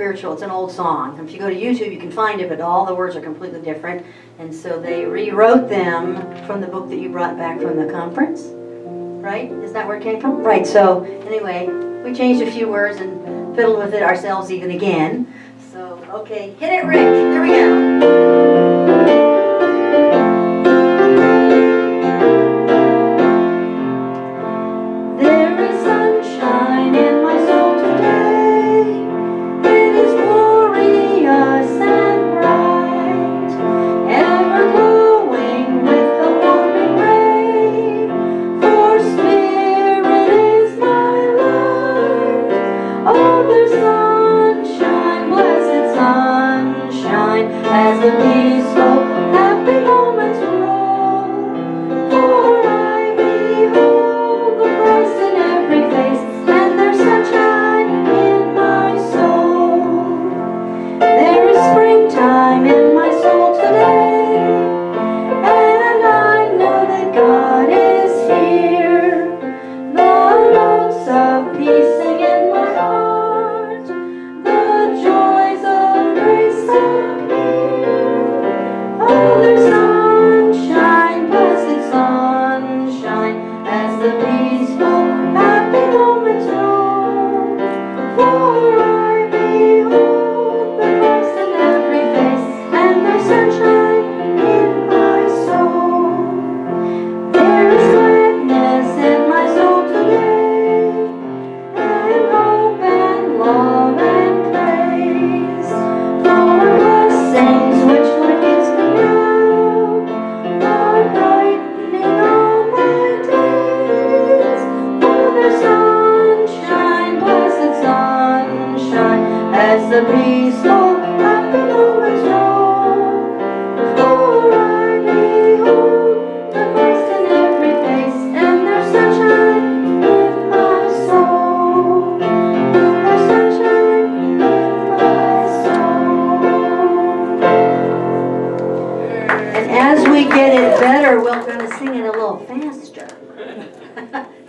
spiritual. It's an old song. If you go to YouTube, you can find it, but all the words are completely different. And so they rewrote them from the book that you brought back from the conference. Right? Is that where it came from? Right. So anyway, we changed a few words and fiddled with it ourselves even again. So, okay. Hit it, Rick. Here we go.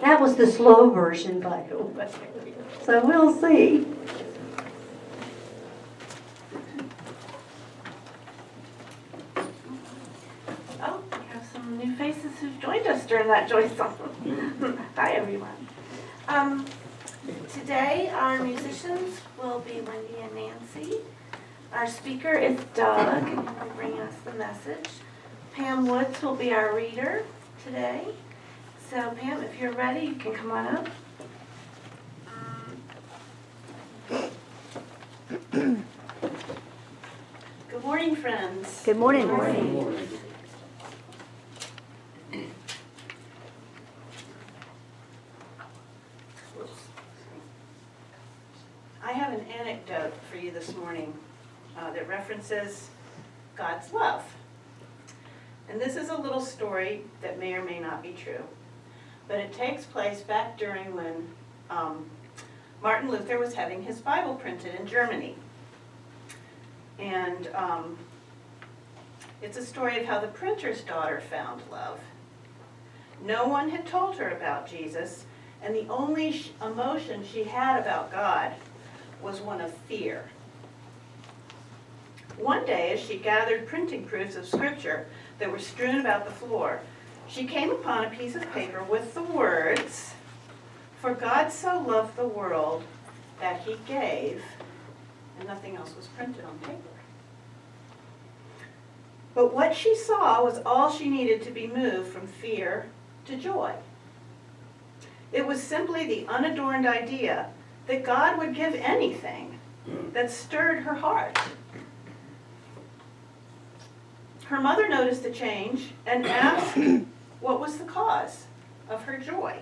That was the slow version, by the way. So we'll see. Oh, we have some new faces who've joined us during that Joy song. Hi, everyone. Today, our musicians will be Wendy and Nancy. Our speaker is Doug, and he'll be bringing us the message. Pam Woods will be our reader today. So, Pam, if you're ready, you can come on up. Good morning, friends. Good morning. Good morning. I have an anecdote for you this morning that references God's love. And this is a little story that may or may not be true. But it takes place back during when Martin Luther was having his Bible printed in Germany. And it's a story of how the printer's daughter found love. No one had told her about Jesus, and the only emotion she had about God was one of fear. One day, as she gathered printing proofs of Scripture that were strewn about the floor, she came upon a piece of paper with the words, "For God so loved the world that he gave," and nothing else was printed on paper. But what she saw was all she needed to be moved from fear to joy. It was simply the unadorned idea that God would give anything that stirred her heart. Her mother noticed the change and asked what was the cause of her joy.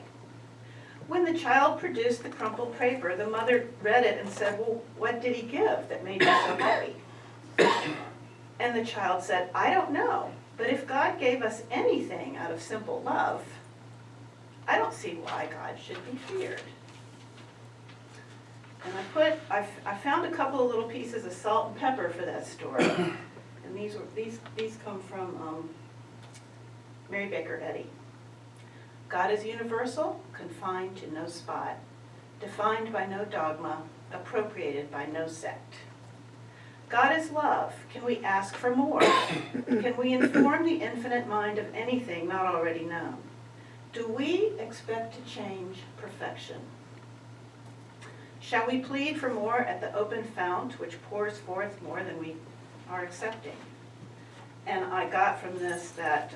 When the child produced the crumpled paper, the mother read it and said, "Well, what did he give that made you so happy?" And the child said, "I don't know, but if God gave us anything out of simple love, I don't see why God should be feared." And I found a couple of little pieces of salt and pepper for that story. And these come from Mary Baker Eddy. God is universal, confined to no spot, defined by no dogma, appropriated by no sect. God is love. Can we ask for more? Can we inform the infinite mind of anything not already known? Do we expect to change perfection? Shall we plead for more at the open fount, which pours forth more than we are accepting? And I got from this that,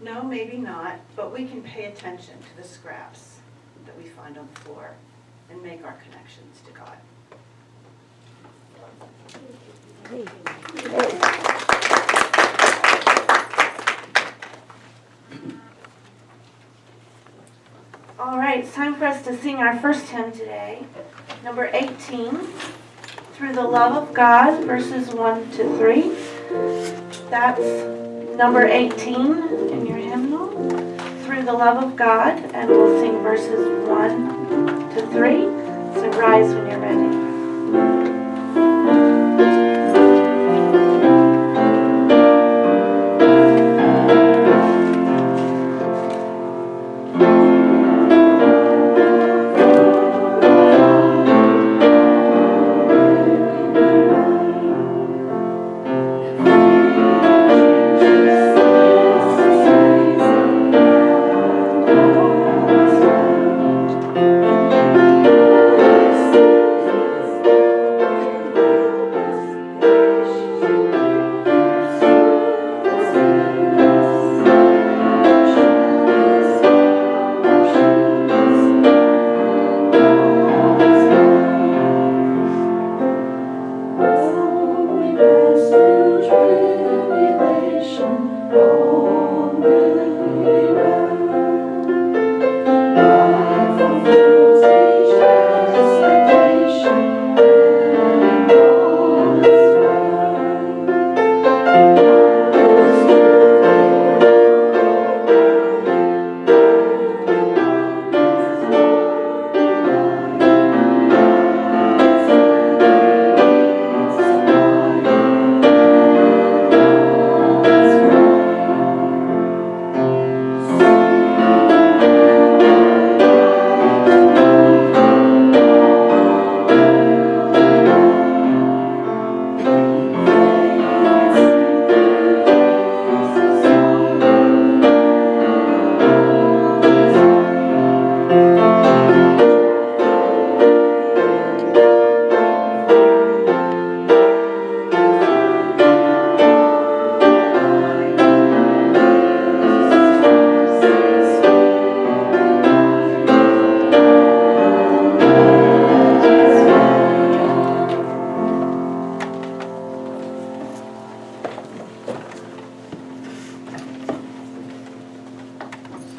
no, maybe not, but we can pay attention to the scraps that we find on the floor and make our connections to God. All right, it's time for us to sing our first hymn today, number 18, Through the Love of God, verses 1 to 3. That's number 18 in your hymnal, Through the Love of God, and we'll sing verses 1 to 3. So rise when you're ready.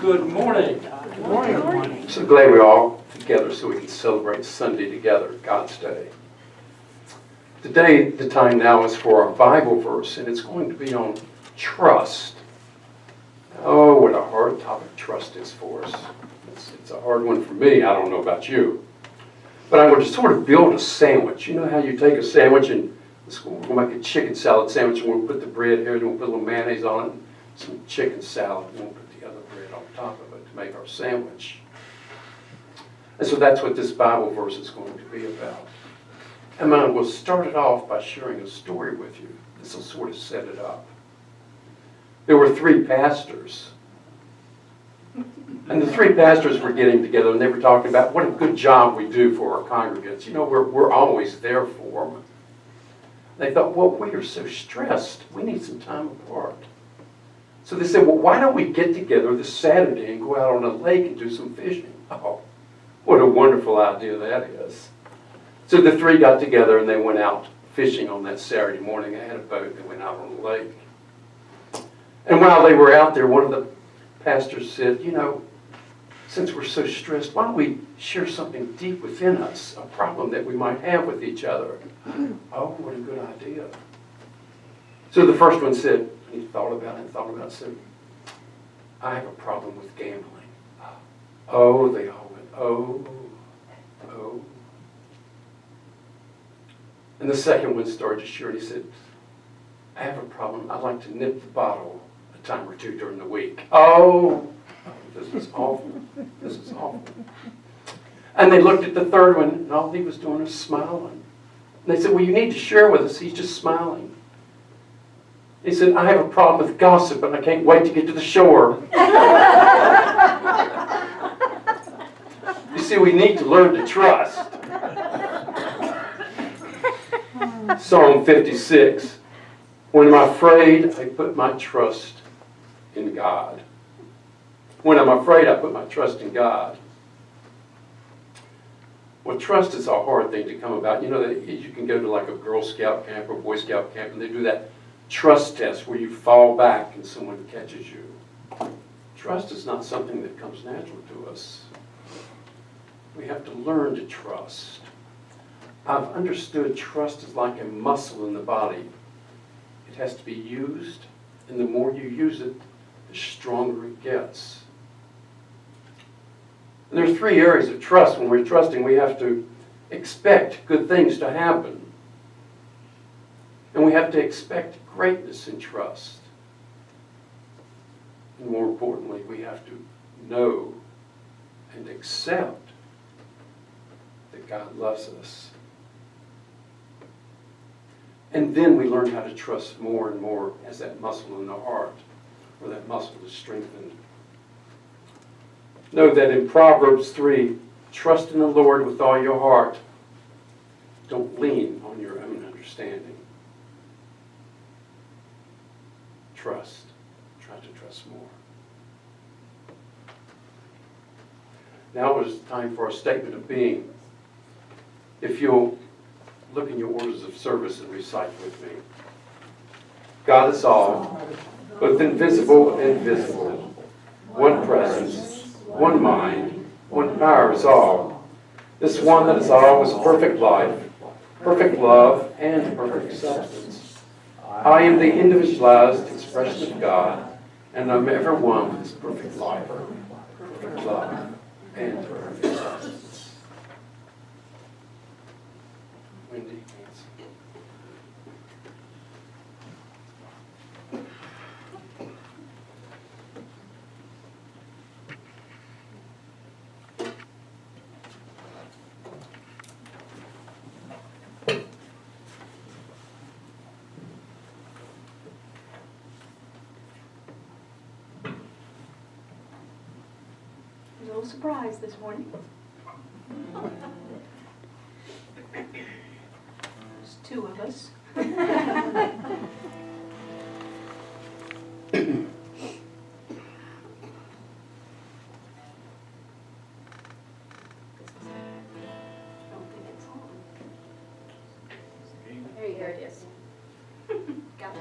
Good morning. Good morning. So glad we're all together so we can celebrate Sunday together, God's Day. Today, the time now is for our Bible verse, and it's going to be on trust. Oh, what a hard topic trust is for us. It's a hard one for me. I don't know about you. But I'm going to sort of build a sandwich. You know how you take a sandwich and we'll make a chicken salad sandwich, and we'll put the bread here, and we'll put a little mayonnaise on it, and some chicken salad, and we'll put the other bread on top of it to make our sandwich. And so that's what this Bible verse is going to be about. And I will start it off by sharing a story with you. This will sort of set it up. There were 3 pastors. And the 3 pastors were getting together, and they were talking about what a good job we do for our congregants. You know, we're always there for them. They thought, well, we are so stressed. We need some time apart. So they said, well, why don't we get together this Saturday and go out on a lake and do some fishing? Oh, what a wonderful idea that is. So the 3 got together and they went out fishing on that Saturday morning. They had a boat. They went out on the lake. And while they were out there, one of the pastors said, you know, since we're so stressed, why don't we share something deep within us, a problem that we might have with each other? Oh, what a good idea. So the first one said, and he thought about it, said, I have a problem with gambling. Oh, they all went, oh. And the second one started to share, and he said, I have a problem. I like to nip the bottle a time or 2 during the week. Oh, this is awful. This is awful. And they looked at the third one, and all he was doing was smiling. And they said, well, you need to share with us. He's just smiling. He said, I have a problem with gossip and I can't wait to get to the shore. You see, we need to learn to trust. Psalm 56. When I'm afraid, I put my trust in God. When I'm afraid, I put my trust in God. Well, trust is a hard thing to come about. You know that you can go to like a Girl Scout camp or Boy Scout camp and they do that trust test where you fall back and someone catches you. Trust is not something that comes natural to us. We have to learn to trust. I've understood trust is like a muscle in the body. It has to be used, and the more you use it, the stronger it gets. And there are 3 areas of trust. When we're trusting, we have to expect good things to happen. And we have to expect greatness in trust. And more importantly, we have to know and accept that God loves us. And then we learn how to trust more and more as that muscle in the heart, or that muscle is strengthened. Know that in Proverbs 3, trust in the Lord with all your heart. Don't lean on your own understanding. Trust. Try to trust more. Now it is time for a statement of being. If you'll look in your orders of service and recite with me. God is all, both invisible and visible. One presence, one mind, one power is all. This one that is all was perfect life, perfect love, and perfect substance. I am the individualized expression of God, and I'm ever one with His perfect life, perfect love, and perfect substance. Wendy, Nancy. A little surprise this morning. There's 2 of us. There you go. It is. Got it.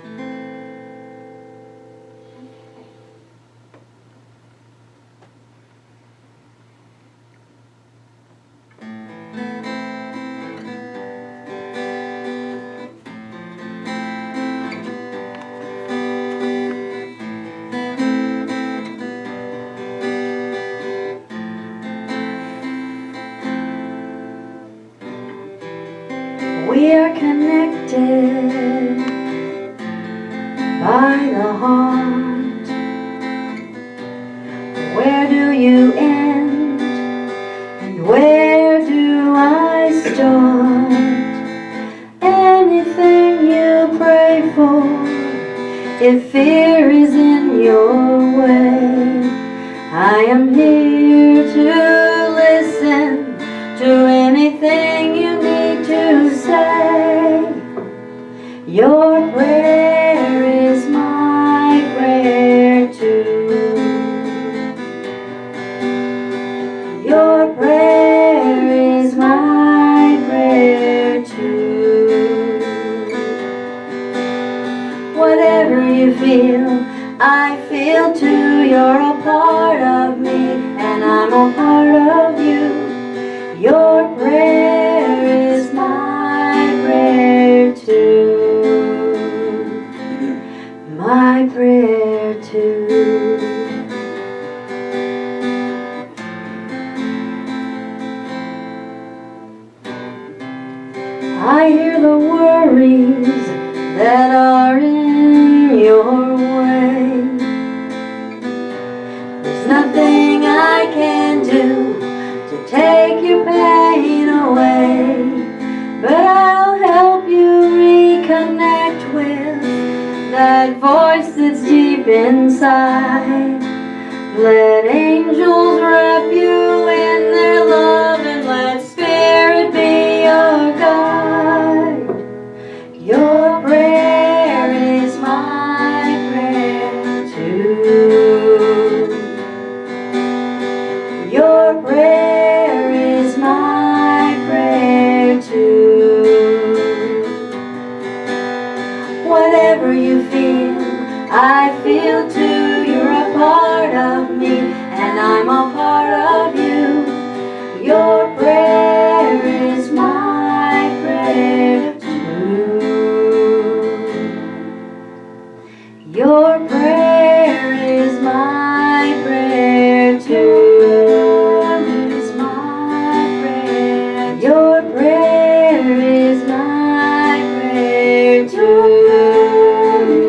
We are connected by the heart. Where do you end and where do I start? Anything you pray for, if fear is in your way, I am here to listen to anything you need to say. Your prayer is my prayer too. Your prayer is my prayer too. Whatever you feel, I feel too. You're a part of me and I'm a part of you. Your prayer is my prayer too. My prayer too. I hear the worries that are in your way. There's nothing I can do to take your pain away, but I'll help that voice that's deep inside. Let angels wrap you in their love and let Spirit be your guide. Your prayer is my prayer too. Your prayer is my prayer too. Whatever you feel, I feel too. You're a part of me, and I'm a part of you. Your prayer is my prayer too. Your prayer is my prayer too. Is my prayer. Your prayer is my prayer too.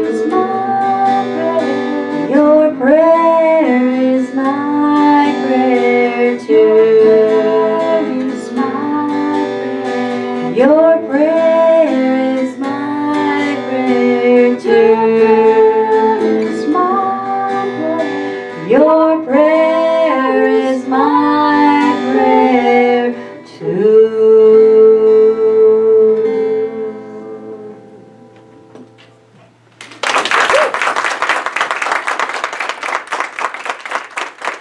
Is my prayer. Your prayer is my prayer too. Is my prayer. Your prayer is my prayer too. Your prayer is my prayer too.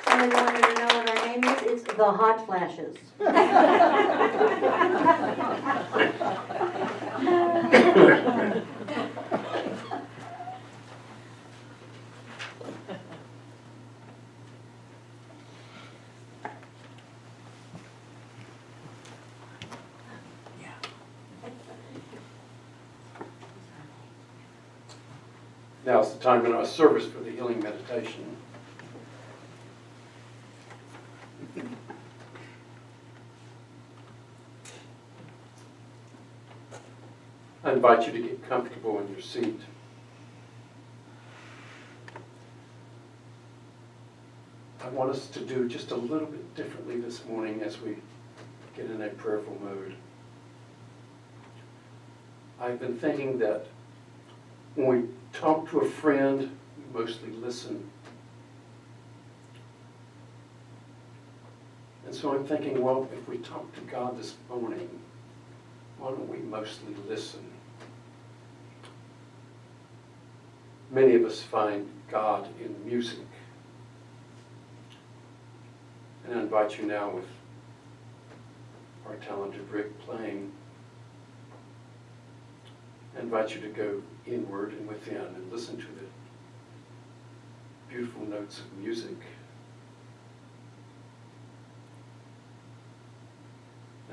Somebody wanted to know what our name is? It's the Hot Flashes. Now is the time in our service for the healing meditation. I invite you to get comfortable in your seat. I want us to do just a little bit differently this morning as we get in a prayerful mood. I've been thinking that when we talk to a friend, we mostly listen. And so I'm thinking, well, if we talk to God this morning, why don't we mostly listen? Many of us find God in music. And I invite you now with our talented Rick playing. I invite you to go inward and within and listen to the beautiful notes of music.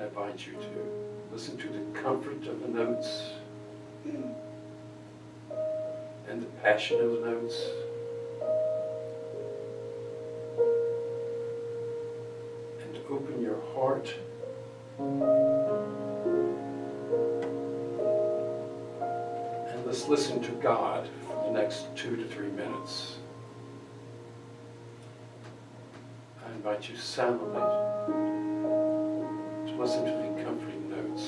I invite you to listen to the comfort of the notes and the passion of the notes. And to open your heart and let's listen to God for the next 2 to 3 minutes. I invite you silently to listen to the comforting notes.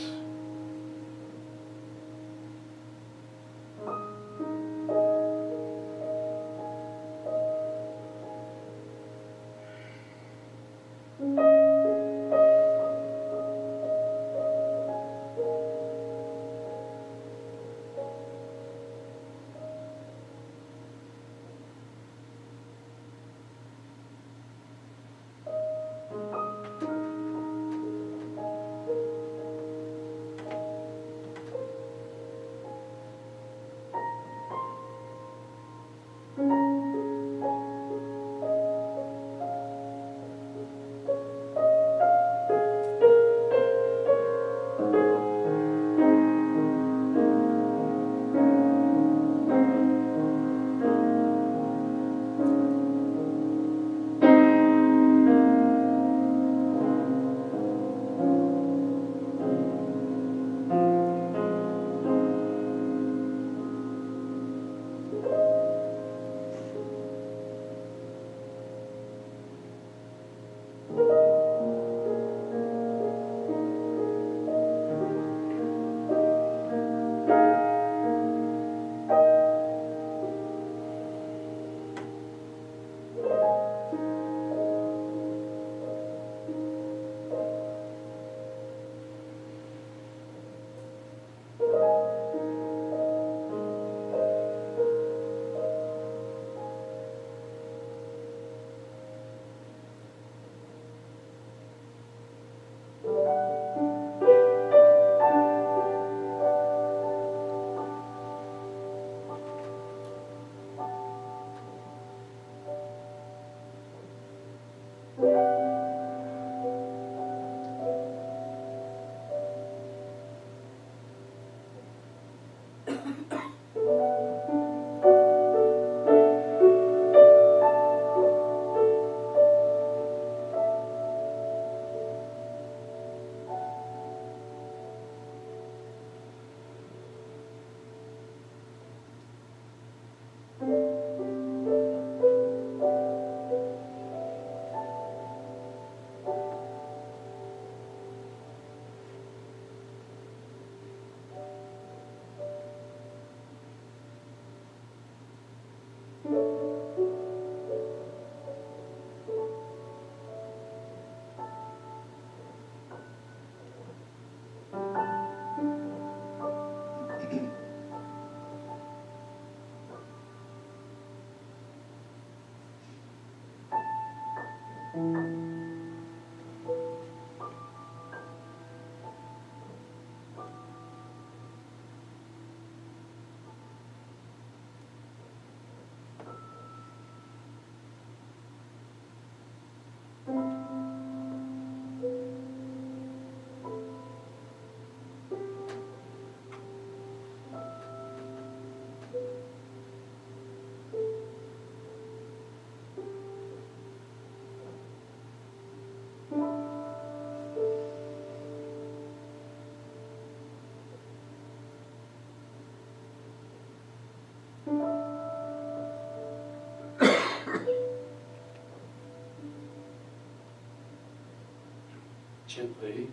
Gently,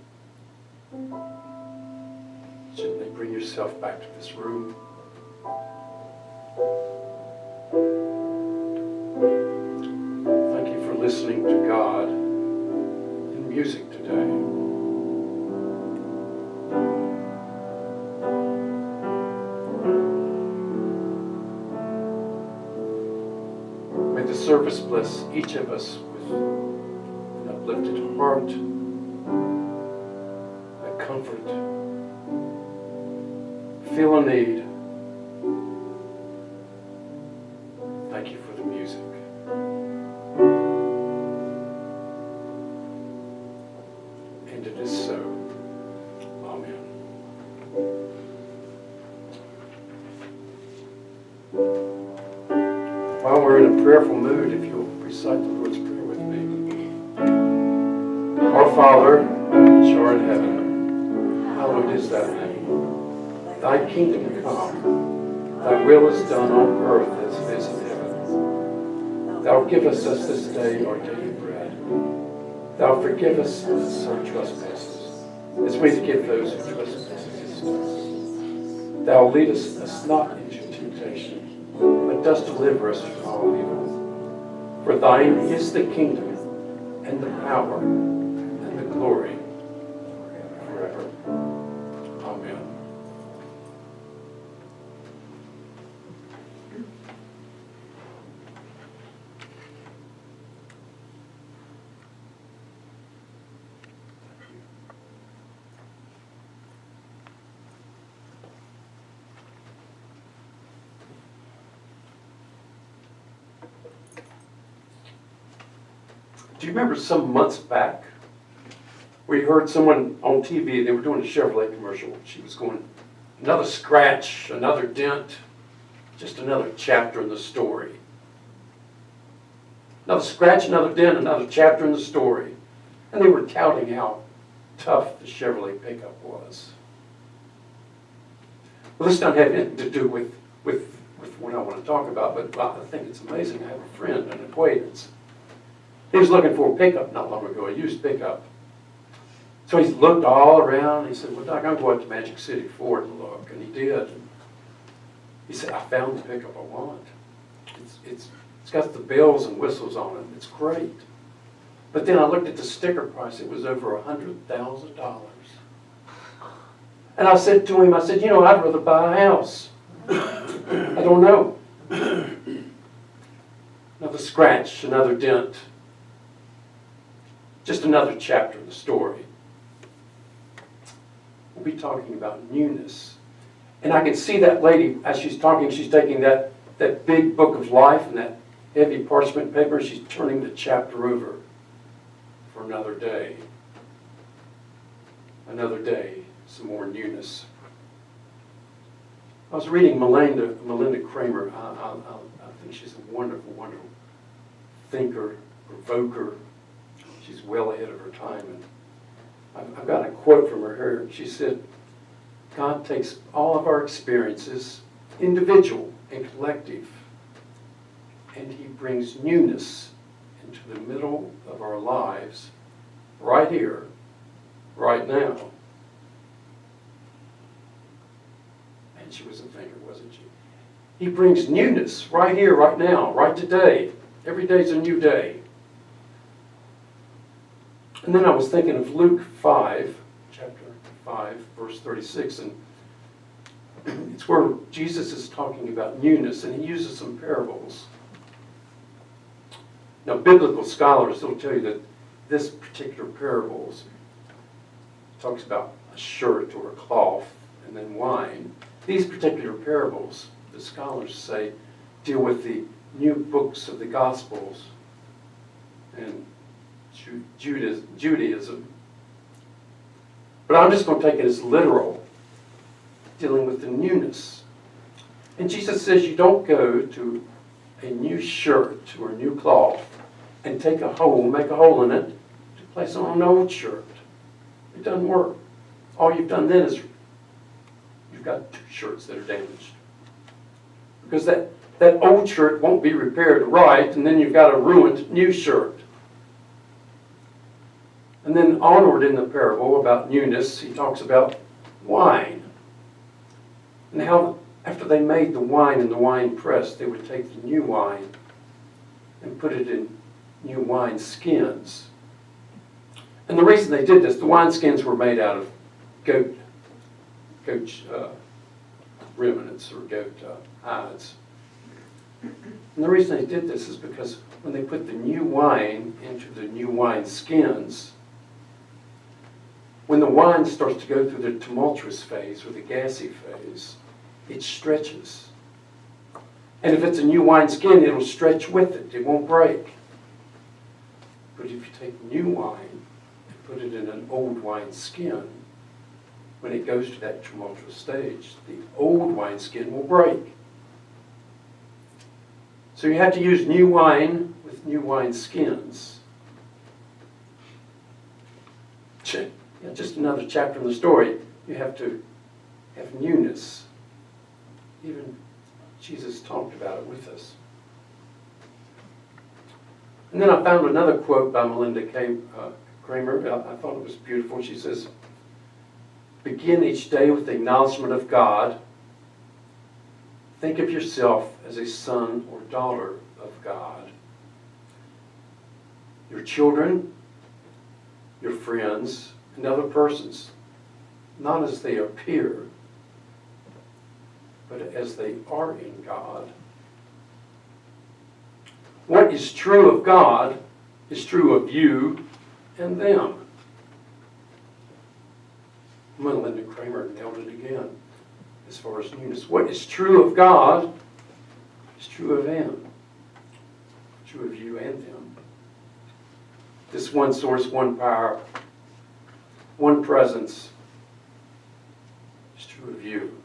gently bring yourself back to this room. Thank you for listening to God in music today. May the service bless each of us with an uplifted heart, comfort, feel a need. Thank you for the music. And it is so. Amen. While we're in a prayerful mood, if you'll recite the Lord's Prayer with me. Our Father, which art in heaven, hallowed is thy name. Thy kingdom come, thy will is done on earth as it is in heaven. Thou givest us this day our daily bread. Thou forgive us our trespasses, as we forgive those who trespass against us. Thou leadest us not into temptation, but dost deliver us from all evil. For thine is the kingdom, and the power, and the glory, forever. Amen. Do you remember some months back where you heard someone on TV, they were doing a Chevrolet commercial. She was going, another scratch, another dent, just another chapter in the story. Another scratch, another dent, another chapter in the story. And they were touting how tough the Chevrolet pickup was. Well, this doesn't have anything to do with what I want to talk about, but I think it's amazing. I have a friend, an acquaintance. He was looking for a pickup not long ago, a used pickup. So he looked all around. He said, well, Doc, I'm going to Magic City Ford and look. And he did. He said, I found the pickup I want. It's got the bells and whistles on it. It's great. But then I looked at the sticker price. It was over $100,000. And I said to him, I said, you know, I'd rather buy a house. I don't know. Another scratch, another dent. Just another chapter in the story. We'll be talking about newness. And I can see that lady, as she's talking, she's taking that big book of life and that heavy parchment paper, she's turning the chapter over for another day. Another day, some more newness. I was reading Melinda Kramer. I think she's a wonderful, wonderful thinker, provoker. She's well ahead of her time. And I've got a quote from her here. She said, God takes all of our experiences, individual and collective, and he brings newness into the middle of our lives, right here, right now. And she was a thinker, wasn't she? He brings newness right here, right now, right today. Every day's a new day. And then I was thinking of Luke 5, chapter 5, verse 36, and it's where Jesus is talking about newness, and he uses some parables. Now, biblical scholars will tell you that this particular parable talks about a shirt or a cloth and then wine. These particular parables, the scholars say, deal with the new books of the Gospels and Judaism. But I'm just going to take it as literal, dealing with the newness. And Jesus says you don't go to a new shirt or a new cloth and take a hole, make a hole in it to place on an old shirt. It doesn't work. All you've done then is you've got two shirts that are damaged. Because that old shirt won't be repaired right, and then you've got a ruined new shirt. And then onward in the parable about newness, he talks about wine. And how after they made the wine in the wine press, they would take the new wine and put it in new wine skins. And the reason they did this, the wine skins were made out of goat ruminants or goat hides. And the reason they did this is because when they put the new wine into the new wine skins, when the wine starts to go through the tumultuous phase or the gassy phase, it stretches. And if it's a new wine skin, it'll stretch with it. It won't break. But if you take new wine and put it in an old wine skin, when it goes to that tumultuous stage, the old wine skin will break. So you have to use new wine with new wine skins. Just another chapter in the story. You have to have newness. Even Jesus talked about it with us. And then I found another quote by Melinda Kramer. I thought it was beautiful. She says, "Begin each day with the acknowledgement of God. Think of yourself as a son or daughter of God. Your children, your friends, and other persons, not as they appear, but as they are in God. What is true of God is true of you and them." Melinda Kramer nailed it again as far as newness. What is true of God is true of them, true of you and them. This one source, one power, one presence is true of you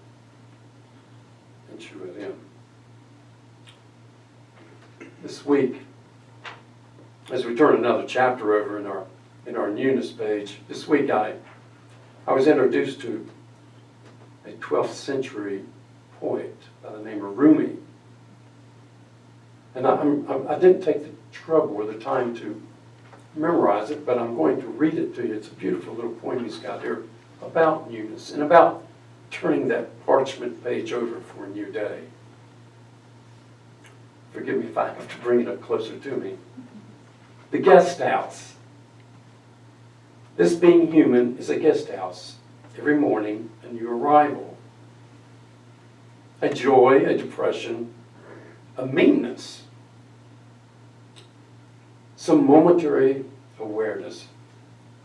and true of them. This week, as we turn another chapter over in our newness page, this week I was introduced to a 12th century poet by the name of Rumi. And I didn't take the trouble or the time to memorize it, but I'm going to read it to you. It's a beautiful little poem he's got here about newness and about turning that parchment page over for a new day. Forgive me if I have to bring it up closer to me. The guest house. This being human is a guest house every morning, a new arrival. A joy, a depression, a meanness. Some momentary awareness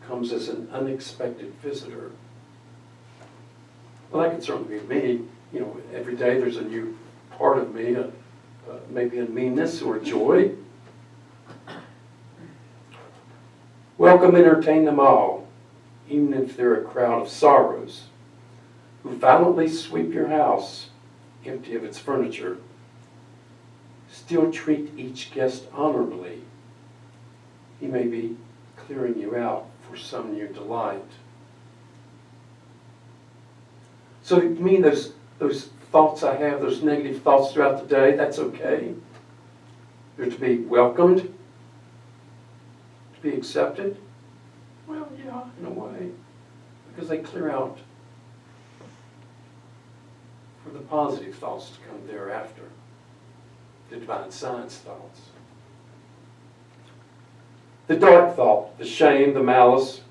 comes as an unexpected visitor. Well, that can certainly be me. You know, every day there's a new part of me, maybe a meanness or a joy. Welcome, entertain them all, even if they're a crowd of sorrows, who violently sweep your house, empty of its furniture. Still treat each guest honorably. He may be clearing you out for some new delight. So to me, those thoughts I have, those negative thoughts throughout the day, that's okay. They're to be welcomed, to be accepted. Well, yeah, in a way, because they clear out for the positive thoughts to come thereafter, the divine science thoughts. The dark thought, the shame, the malice,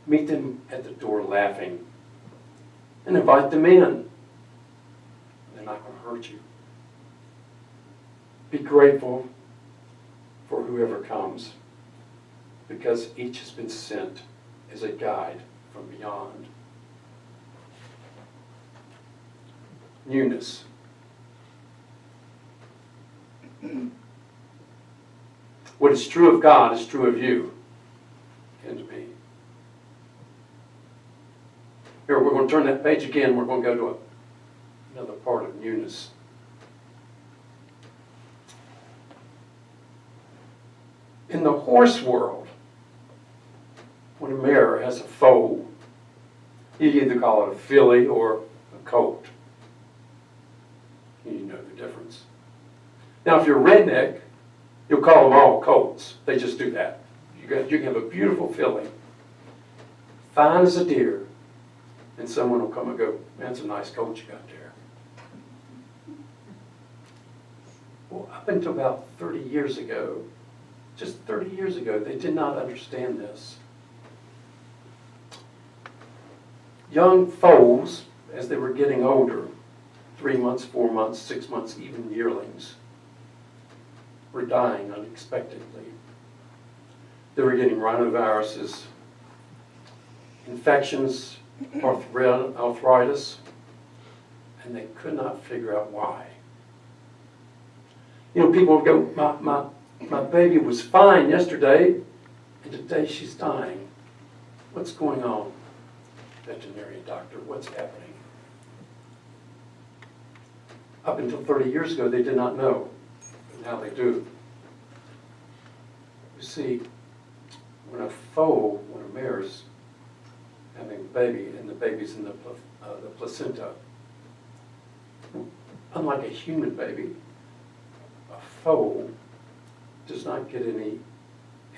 meet them at the door laughing and invite them in. They're not going to hurt you. Be grateful for whoever comes, because each has been sent as a guide from beyond. Newness. What is true of God is true of you and to me. Here, we're going to turn that page again. We're going to go to another part of newness. In the horse world, when a mare has a foal, you either call it a filly or a colt. You know the difference. Now, if you're a redneck, you'll call them all colts. They just do that. You can have a beautiful filly, fine as a deer, and someone will come and go, "That's a nice colt you got there." Well, up until about 30 years ago, just 30 years ago, they did not understand this. Young foals, as they were getting older, 3 months, 4 months, 6 months, even yearlings, were dying unexpectedly. They were getting rhinoviruses, infections, arthritis, and they could not figure out why. You know, people would go, my baby was fine yesterday, and today she's dying. What's going on, veterinarian doctor? What's happening? Up until 30 years ago, they did not know. Now they do. You see, when a mare is having a baby and the baby's in the placenta, unlike a human baby, a foal does not get any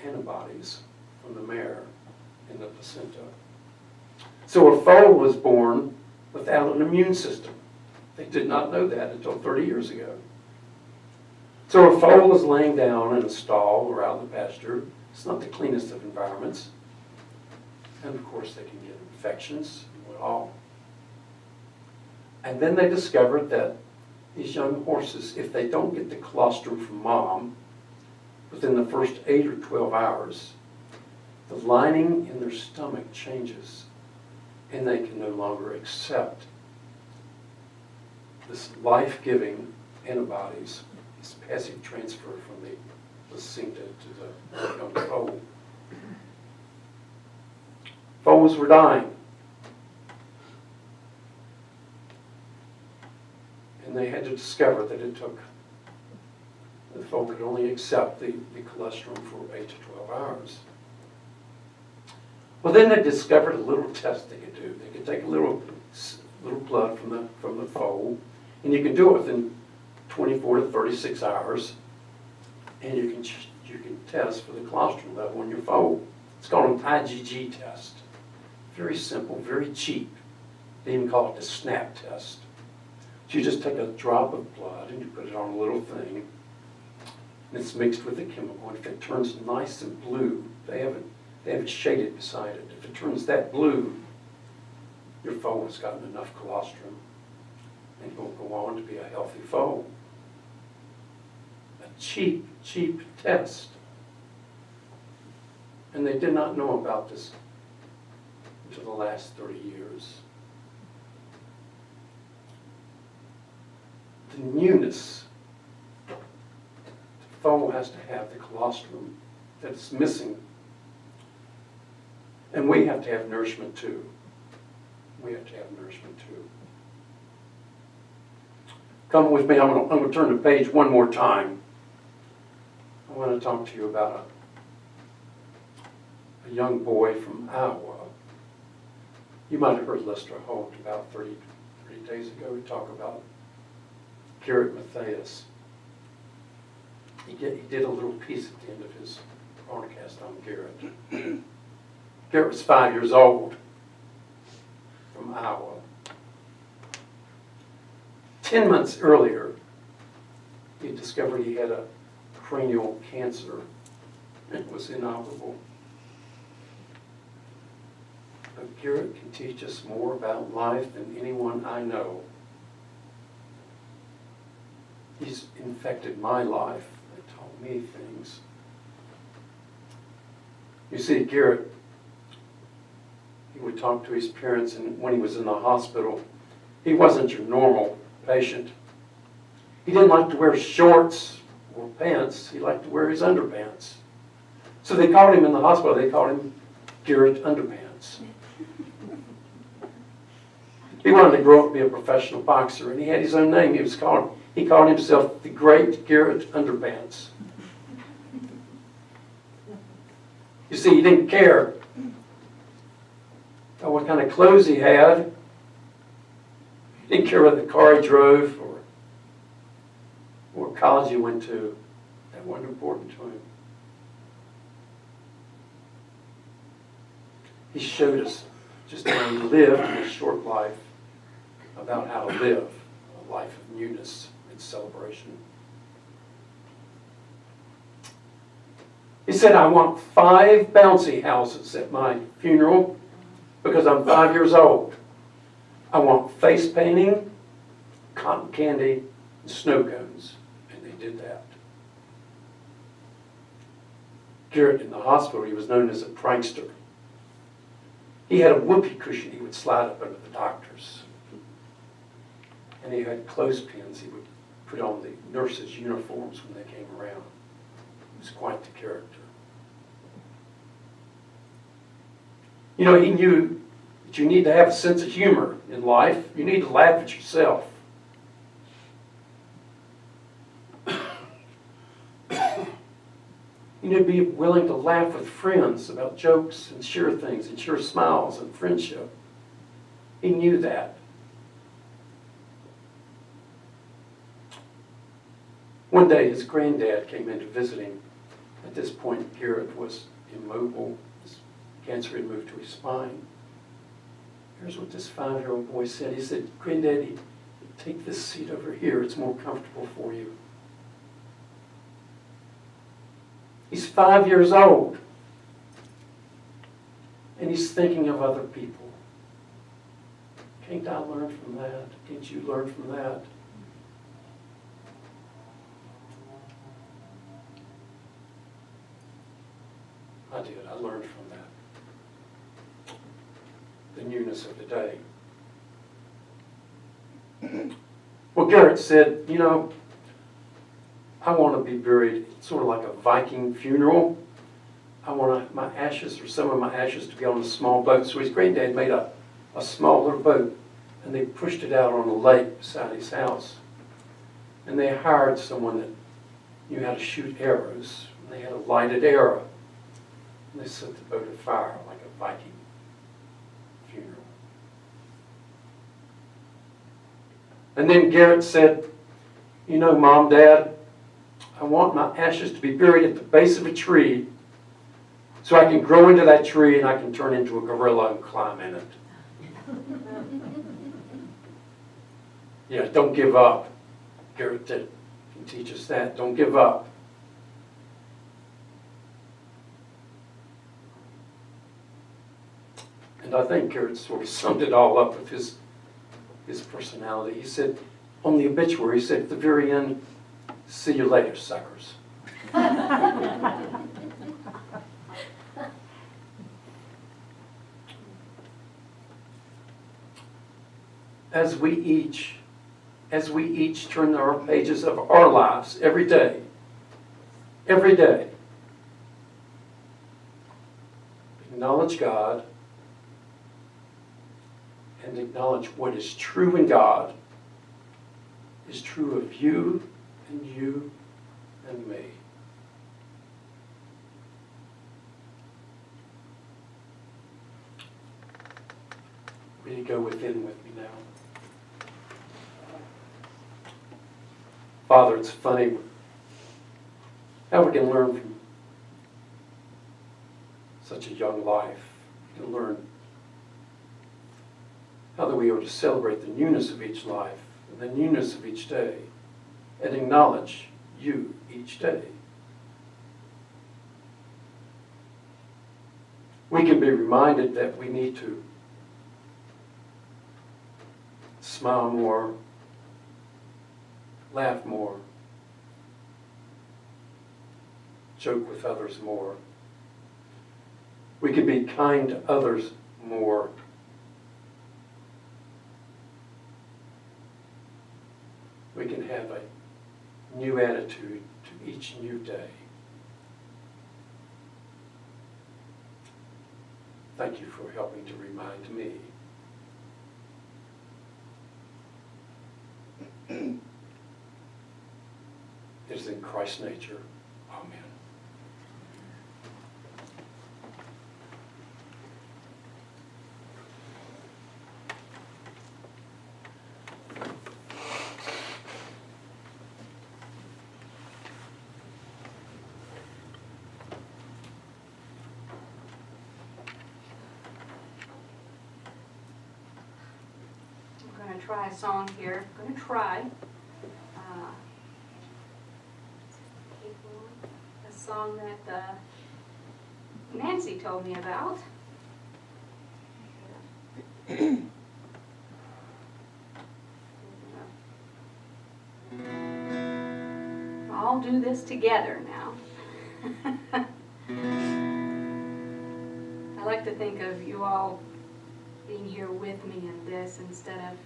antibodies from the mare in the placenta. So a foal was born without an immune system. They did not know that until 30 years ago. So a foal is laying down in a stall or out in the pasture. It's not the cleanest of environments. And of course they can get infections and all. And then they discovered that these young horses, if they don't get the colostrum from mom within the first 8 or 12 hours, the lining in their stomach changes and they can no longer accept this life-giving antibodies, this passive transfer from the placenta to the young foal. Foals were dying. And they had to discover that it took, the foal could only accept the colostrum for 8 to 12 hours. Well, then they discovered a little test they could do. They could take a little blood from the foal, and you can do it within 24 to 36 hours, and you can test for the colostrum level in your foal. It's called an IgG test. Very simple, very cheap. They even call it the SNAP test. So you just take a drop of blood and you put it on a little thing, and it's mixed with a chemical. And if it turns nice and blue, they have it shaded beside it. If it turns that blue, your foal has gotten enough colostrum and will go on to be a healthy foal. A cheap test. And they did not know about this until the last 30 years. The newness. The foal has to have the colostrum that's missing. And we have to have nourishment too. We have to have nourishment too. Come with me, I'm going to turn the page one more time. I want to talk to you about a young boy from Iowa. You might have heard Lester Holt about 30 days ago. We talked about Garrett Matthias. He did a little piece at the end of his broadcast on Garrett. Garrett was 5 years old from Iowa. 10 months earlier, he discovered he had a cranial cancer. It was inoperable. But Garrett can teach us more about life than anyone I know. He's infected my life and taught me things You see, Garrett, he would talk to his parents, and when he was in the hospital, he wasn't your normal patient. He didn't like to wear shorts or pants. He liked to wear his underpants. So they called him in the hospital, they called him Garrett Underpants. He wanted to grow up to be a professional boxer, and he had his own name. He called himself the Great Garrett Underpants. You see, he didn't care about what kind of clothes he had. He didn't care what the car he drove or what college he went to. That wasn't important to him. He showed us just how he lived in a short life, about how to live a life of newness and celebration. He said, I want 5 bouncy houses at my funeral because I'm 5 years old. I want face painting, cotton candy, and snow cones. And they did that. Garrett in the hospital, he was known as a prankster. He had a whoopee cushion he would slide up under the doctors. And he had clothespins he would put on the nurses' uniforms when they came around. He was quite the character. You know, he knew that you need to have a sense of humor in life. You need to laugh at yourself. You need to be willing to laugh with friends about jokes and share things and share smiles and friendship. He knew that. One day his granddad came in to visit him. At this point, Garrett was immobile. His cancer had moved to his spine. Here's what this 5-year-old boy said. He said, Granddaddy, take this seat over here. It's more comfortable for you. He's 5 years old, and he's thinking of other people. Can't I learn from that? Can't you learn from that? I did. I learned from that. The newness of the day. Well, Garrett said, you know, I want to be buried sort of like a Viking funeral. I want my ashes, or some of my ashes, to be on a small boat. So his granddad made a small little boat, and they pushed it out on a lake beside his house. And they hired someone that knew how to shoot arrows. And they had a lighted arrow. And they set the boat afire like a Viking funeral. And then Garrett said, you know, Mom, Dad, I want my ashes to be buried at the base of a tree so I can grow into that tree and I can turn into a gorilla and climb in it. Yeah, don't give up. Garrett can teach us that. Don't give up. And I think Garrett sort of summed it all up with his personality. He said, on the obituary, he said at the very end, see you later, suckers. As we each turn our pages of our lives every day, acknowledge God and acknowledge what is true in God is true of you and you and me. Will you go within with me now? Father, it's funny how we can learn from such a young life. We can learn how that we are to celebrate the newness of each life and the newness of each day and acknowledge you each day. We can be reminded that we need to smile more, laugh more, joke with others more, We can be kind to others more. We can have a new attitude to each new day. Thank you for helping to remind me. It is in Christ's nature. Amen. I'm going to try a song here. I'm going to try a song that Nancy told me about. I'll do this together now. I like to think of you all being here with me in this instead of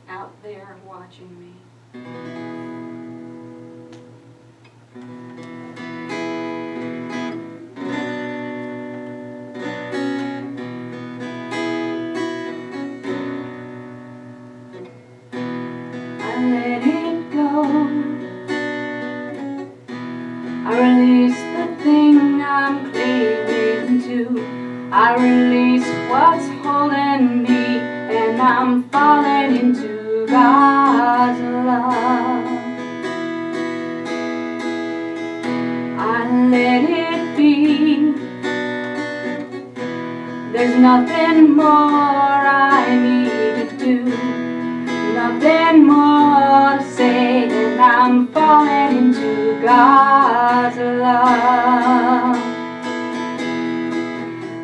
out there watching me. I let it go. I release the thing I'm clinging to. I release what's holding me, and I'm falling into God's love. I let it be. There's nothing more I need to do, nothing more to say, and I'm falling into God's love.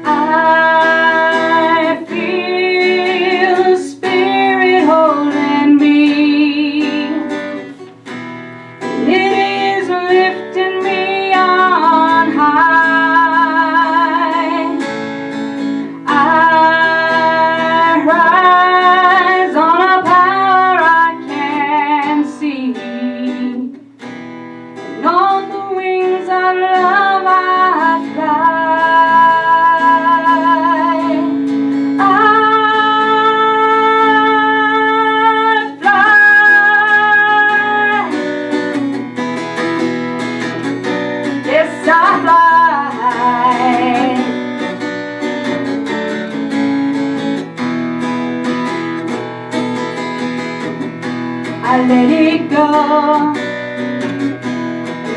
I feel the Spirit holding me, and it is lifting me on high. I rise on a power I can't see, and on the wings of love I fly. Yes, I fly. I let it go.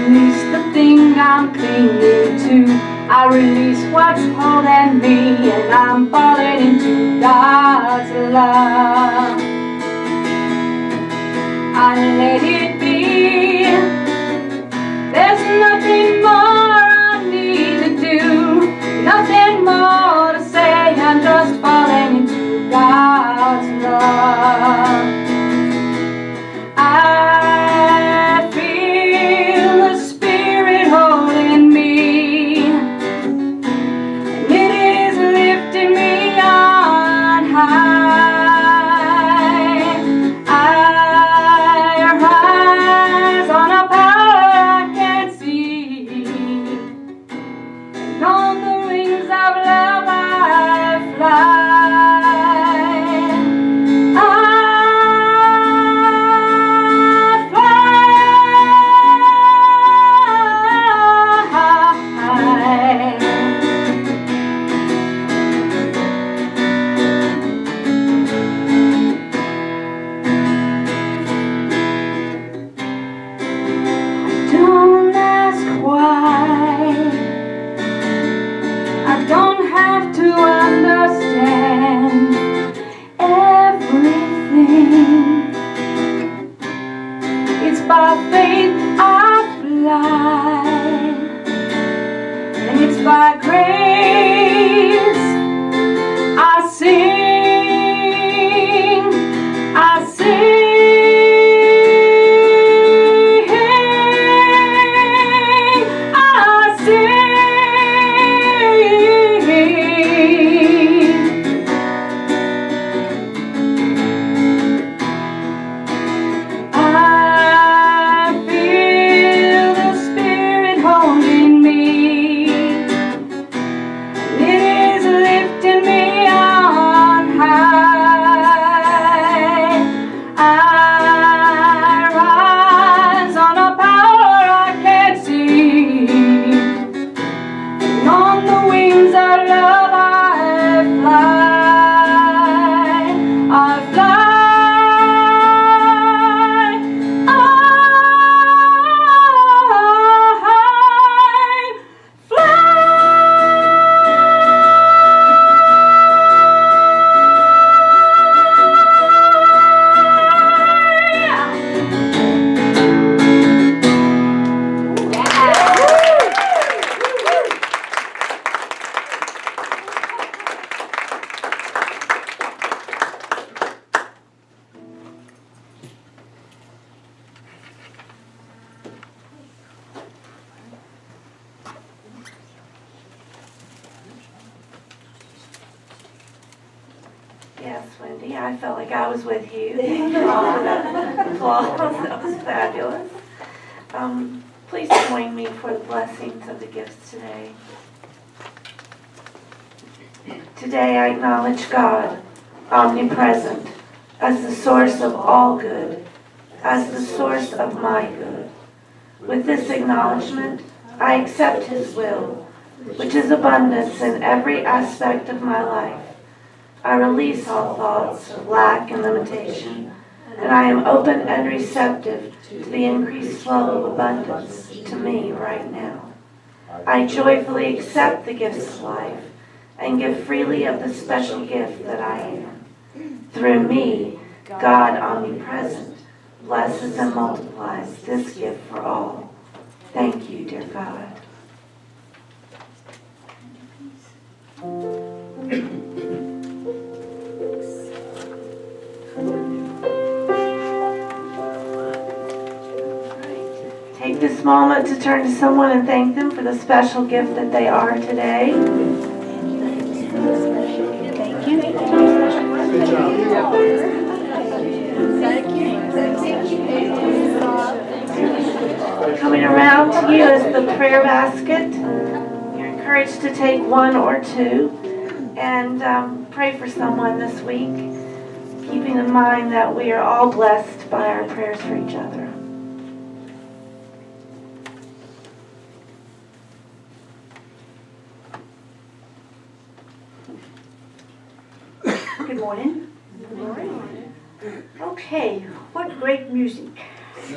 Release the thing I'm clinging to. I release what's holding me, and I'm falling into God's love. I let it be. There's nothing more I need to do, nothing more to say. I'm just falling into God's love. I feel the Spirit holding me, and it is lifting me on high. I rise on a power I can't see, Yes, Wendy, I felt like I was with you. That was fabulous. Please join me for the blessings of the gifts today. Today I acknowledge God, omnipresent, as the source of all good, as the source of my good. With this acknowledgement, I accept His will, which is abundance in every aspect of my life. I release all thoughts of lack and limitation, and I am open and receptive to the increased flow of abundance to me right now. I joyfully accept the gifts of life and give freely of the special gift that I am. Through me, God omnipresent blesses and multiplies this gift for all. Thank you, dear God. Take this moment to turn to someone and thank them for the special gift that they are today. Thank you. Coming around to you is the prayer basket. You're encouraged to take one or two and pray for someone this week, keeping in mind that we are all blessed by our prayers for each other. Good morning. Good morning. Okay, what great music.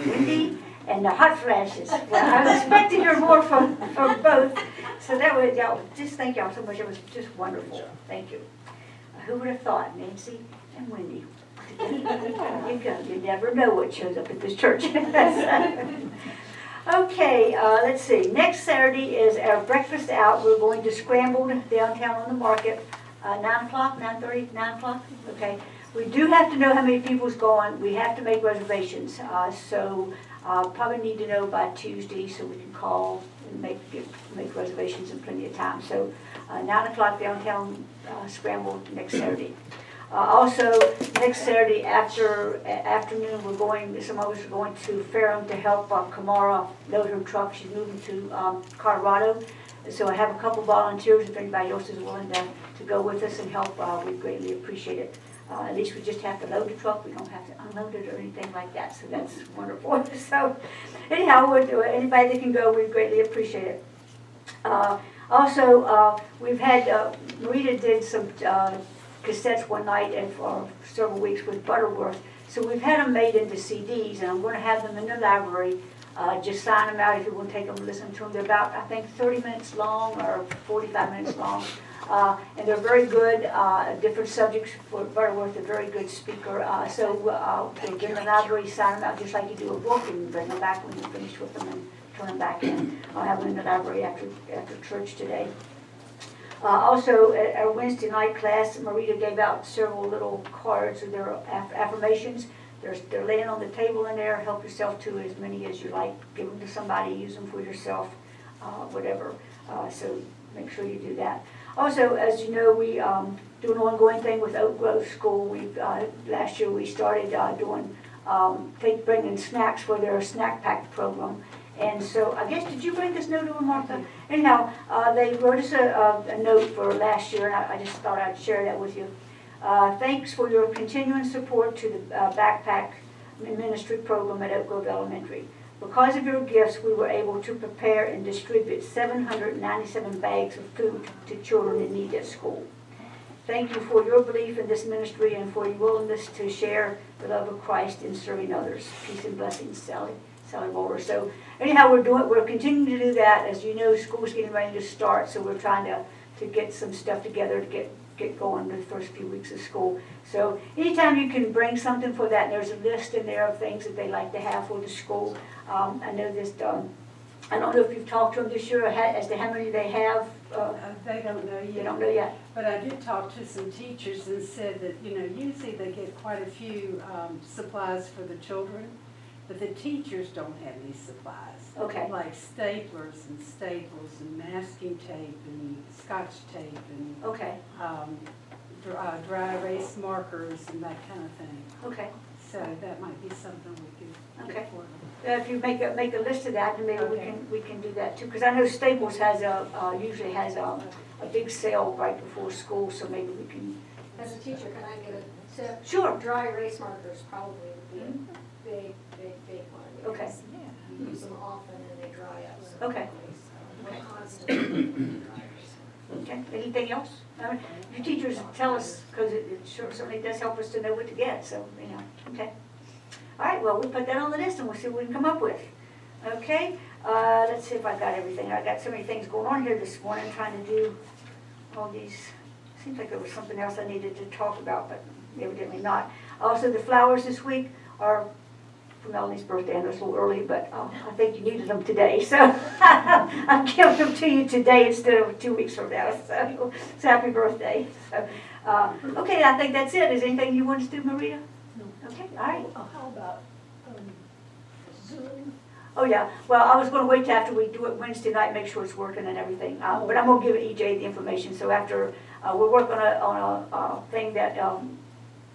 Wendy and the hot flashes. Well, I expected her more from both. So that was, y'all, just thank y'all so much. It was just wonderful. Thank you. Who would have thought, Nancy and Wendy? You go. You never know what shows up at this church. Okay, let's see. Next Saturday is our breakfast out. We're going to Scramble downtown on the market. 9 o'clock, 9:30, 9 o'clock? Okay. We do have to know how many people's going. We have to make reservations. So probably need to know by Tuesday so we can call and make reservations in plenty of time. So 9 o'clock downtown Scramble next Saturday. Also, next Saturday afternoon, we're going, some of us are going to Ferrum to help Kamara load her truck. She's moving to Colorado. So I have a couple volunteers. If anybody else is willing to go with us and help, we'd greatly appreciate it. At least we just have to load the truck. We don't have to unload it or anything like that. So that's wonderful. So anyhow, anybody that can go, we'd greatly appreciate it. Also, we've had, Marita did some cassettes one night and for several weeks with Butterworth. So we've had them made into CDs, and I'm going to have them in the library. Just sign them out if you want to take them and listen to them. They're about, I think, 30 minutes long or 45 minutes long. And they're very good, different subjects. For Butterworth, a very good speaker. So they'll get in the library, sign them out just like you do a book, and bring them back when you're finished with them and turn them back in. I'll have them in the library after church today. Also, at our Wednesday night class, Marita gave out several little cards with their affirmations. They're laying on the table in there. Help yourself to as many as you like. Give them to somebody. Use them for yourself, whatever. So make sure you do that. Also, as you know, we do an ongoing thing with Oak Grove School. Last year we started bringing snacks for their snack pack program. And so, I guess, did you bring this note over, Martha? Anyhow, they wrote us a note for last year, and I just thought I'd share that with you. Thanks for your continuing support to the backpack ministry program at Oak Grove Elementary. Because of your gifts, we were able to prepare and distribute 797 bags of food to children in need at school. Thank you for your belief in this ministry and for your willingness to share the love of Christ in serving others. Peace and blessings, Sally Moore. So anyhow, we're continuing to do that. As you know, school's getting ready to start, so we're trying to get some stuff together to get going the first few weeks of school. So anytime you can bring something for that, and there's a list in there of things that they like to have for the school. I know this, I don't know if you've talked to them this year as to how many they have. They don't know yet. They don't know yet. But I did talk to some teachers and said that, usually they get quite a few supplies for the children, but the teachers don't have any supplies. Okay. Like staplers and staples and masking tape and scotch tape and Okay. dry erase markers and that kind of thing. Okay. So that might be something we could Okay. get for them. If you make a list of that, then maybe Okay. we can do that too. Because I know Staples has usually has a big sale right before school, so maybe we can. As a teacher, can I get a tip? Sure. Dry erase markers probably would be a big one. Okay. because You use them often and they dry up so Okay. quickly, so we're constantly dry erase. Okay, anything else? I mean, your teachers tell us, because it certainly does help us to know what to get, so, okay. All right, well, we'll put that on the list and we'll see what we can come up with. Okay, let's see if I got everything. I got so many things going on here this morning, trying to do all these. Seems like there was something else I needed to talk about, but evidently not. Also, the flowers this week are for Melanie's birthday. I know it's a little early, but I think you needed them today, so I'm giving them to you today instead of 2 weeks from now. So happy birthday. So, okay, I think that's it. Is there anything you want us to do, Maria? No. Okay, all right. How about Zoom? Oh, yeah. Well, I was going to wait till after we do it Wednesday night, make sure it's working and everything. But I'm going to give EJ the information. So after we're working on a thing that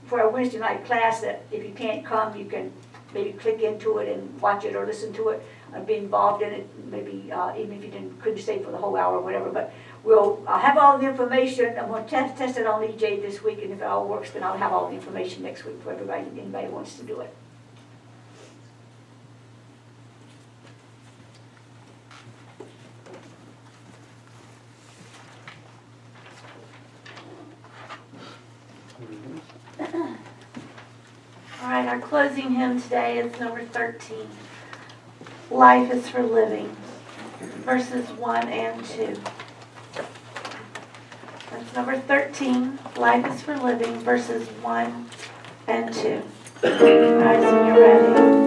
for our Wednesday night class, that if you can't come, you can maybe click into it and watch it or listen to it and be involved in it. Maybe even if you couldn't stay for the whole hour or whatever. But we'll have all the information. I'm going to test it on EJ this week, and if it all works, then I'll have all the information next week for everybody. Anybody who wants to do it. All right, our closing hymn today is number 13. Life is for living, verses 1 and 2. That's number 13. Life is for living, verses 1 and 2. All right, so you're ready.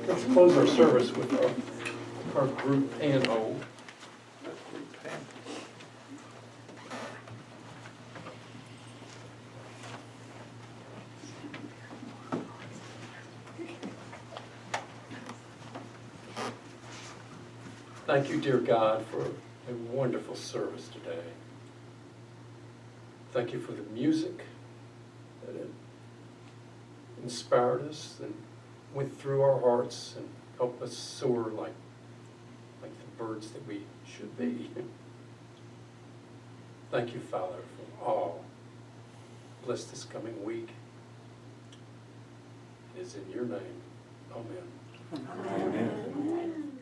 Let's close our service with our group panel. Thank you, dear God, for a wonderful service today. Thank you for the music that it inspired us and went through our hearts and helped us soar like the birds that we should be. Thank you, Father, for all. Bless this coming week. It is in your name. Amen. Amen.